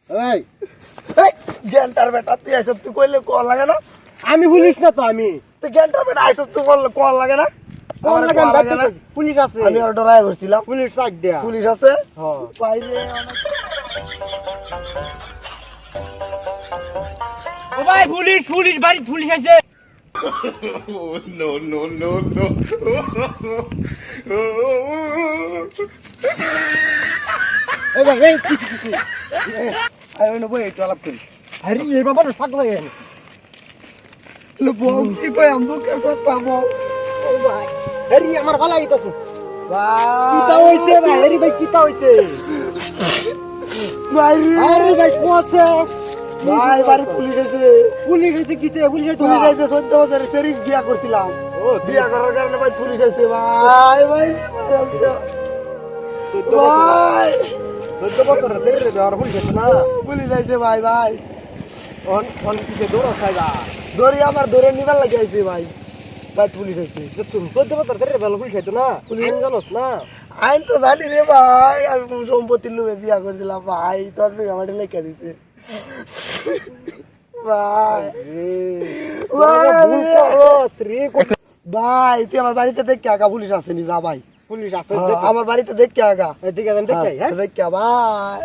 এই এই গেন্টার বেটা তুই আইছ তুই কইলে কল লাগে না? আমি পুলিশ না তো আমি তুই গেন্টার বেটা আইছ তুই কল কল লাগে না? কোন আমার লাগান কল লাগে না? পুলিশ আছে আমি আর ডরাই বসছিলাম। পুলিশ সাইড দেয়া পুলিশ আছে? হ্যাঁ পাইলে ও ভাই পুলিশ পুলিশ বাড়ি পুলিশ আছে। এই ভাই এই কি আমি না বই একটু আলাপ করি। আরে এই বাবা না পাগল হয়ে গেল লো বউ কি কই আমগো কে পাবো? ও ভাই আরে আমার ভালো আইতাছে কিতা ভাই হইছে ভাই আরে ভাই কিতা হইছে ভাই আরে ভাই কোছে ভাই বাড়ি পুলিশ আছে। পুলিশ হইছে কিছে পুলিশ পুলিশ আছে 14 বছরের সেরি বিয়া করছিলাম। ও বিয়া করার কারণে ভাই পুলিশ আছে ভাই ভাই ভাই 14 বছর ছেড়ে দে আর পুলিশ আছে না পুলিশ আছে ভাই ভাই অন অন কিছে দৌড় খাইবা দড়ি আমার ধরে নিবার লাগে আইছে ভাই ভাই পুলিশ আছে। তুমি 14 বছর ছেড়ে ভালো পুলিশ আছে না পুলিশ জানোস না আইন তো জানি রে ভাই আমি সম্পত্তির লোভে বিয়া করছিলাম ভাই তোর আমার লেখা দিছে ভাই ভাই তুই আমার বাড়িতে দেখে আগা পুলিশ আসেনি যা ভাই পুলিশ আছে আমার বাড়িতে দেখে আগা এদিকে আমি দেখি হ্যাঁ দেখে ভাই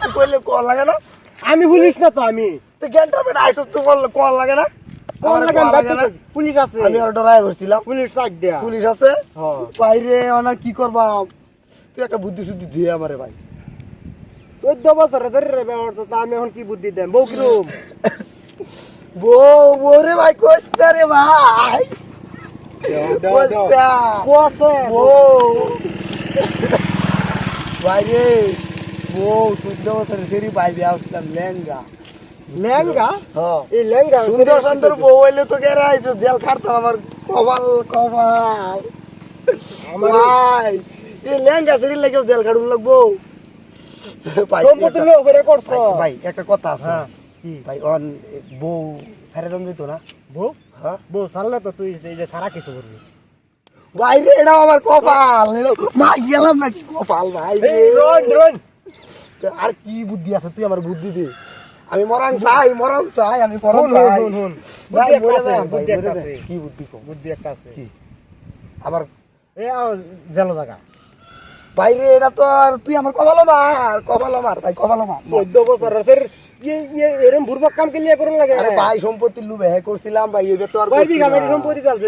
তুই করলে কল লাগে না? আমি পুলিশ না তো আমি তুই গেন্টার বেটা আইসস তুই করলে কল লাগে না? কোন আমার লাগান কল লাগে না? পুলিশ আছে আমি আর ডরাই বসছিলাম। পুলিশ সাইড দেয়া পুলিশ আছে? হ্যাঁ বাইরে অনা কি করবা? তুই একটা বুদ্ধি শুদ্ধি দিয়ে আমারে ভাই। 14 বছর ধরে রে ব্যাপার তো আমি এখন কি বুদ্ধি দেব বউ কিরম বউ রে ভাই কইস্তা রে ভাই কইস্তা কোছে বউ ভাই রে বউ 14 বছরের ফেরি ভাই বিয়া আসলাম লেঙ্গা লেঙ্গা হ্যাঁ এই লেঙ্গা সুন্দর সুন্দর বউ হইলে তো গেরা একটু জেল খাটতাম আমার কপাল কপাল ভাই এই লেঙ্গা শরীর লাগেও জেল খাটুন লাগবো ভাই সম্পত্তি লোক করে করছো ভাই একটা কথা আছে হ্যাঁ কি ভাই অন বউ ফেরে দম দিত না বউ হ্যাঁ বউ সারলে তো তুই এই যে সারা কিছু করবি ভাই রে এটা আমার কপাল মা গেলাম নাকি কপাল ভাই রে এই রন রন আর কি বুদ্ধি আছে তুই আমার বুদ্ধি দে আমি মরাং চাই আমি পরম হুন, চাই হুন, হুন। ভাই বুদ্ধি মরে একটা যাই আছে, ভাই বুদ্ধি মরে একটা যাই আছে। কি বুদ্ধি কম বুদ্ধি একটা আছে কি আমার এ জেলো জায়গা ভাই রে এটা তো আর তুই আমার কপাল মার ভাই কপাল মার 14 বছর ধরে এরম বুরবক কাম কেলিয়া করুন লাগে আরে ভাই সম্পত্তির লোভে করছিলাম ভাই এবে তো আর কয় বিঘা মাটি সম্পত্তি চলছে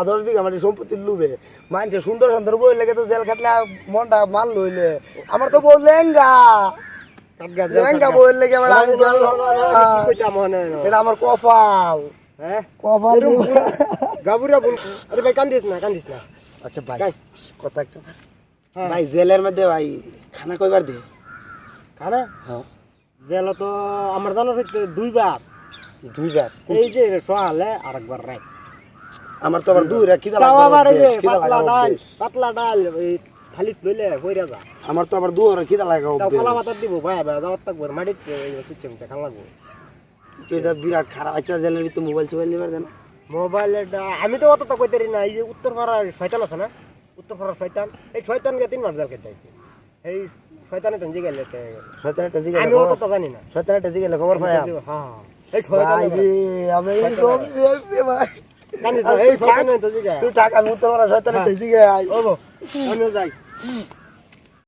10 বিঘা মানে সম্পত্তির লোভে মানছে সুন্দর সুন্দর বই লেগে তো জেল খাটলে মনটা মান লইলে আমার তো বউ লেঙ্গা বই লেগে আমার আমি জেল এটা আমার কপাল হ্যাঁ কপাল গাবুরা বল আরে ভাই কান্দিস না আচ্ছা ভাই গাই। কথা একটা হ্যাঁ। ভাই জেলের মধ্যে ভাই খানা কয়বার দে খানা হ্যাঁ জেল তো আমার জানা হইতে দুইবার দুইবার এই যে সকালে আরেকবার রাত আমার তো আবার দুই রা খিদা তাও আবার এই যে খিদা পাতলা ডাল এই থালি লইলে কইরা যা আমার তো আবার দুই রা খিদা লাগা তাও কলা পাতা দিব ভাই ভাই দাওয়াত থাকবো মাটিতে সুচ্ছে মুছে খান লাগবো তো এটা বিরাট খারাপ আচ্ছা জেলের ভিতরে মোবাইল নিবার দেন মোবাইলটা আমি তো অত তো কইতে না এই যে উত্তরপাড়ার শয়তান আছে না উত্তরপাড়ার শয়তান এই শয়তানকে 3 মাস জেল কেটাইছে এই শয়তানের টঞ্জি গেলে শয়তানটা জিগে আমি অত তো জানি না শয়তানটা জিগে খবর পাই হ্যাঁ এই শয়তান ভাই রে আমি এই সব শেষে ভাই জানিস না এই শয়তানের টঞ্জি গায় তুই থাক আমি উত্তর করা শয়তানটা জিগে আই ওগো আমিও যাই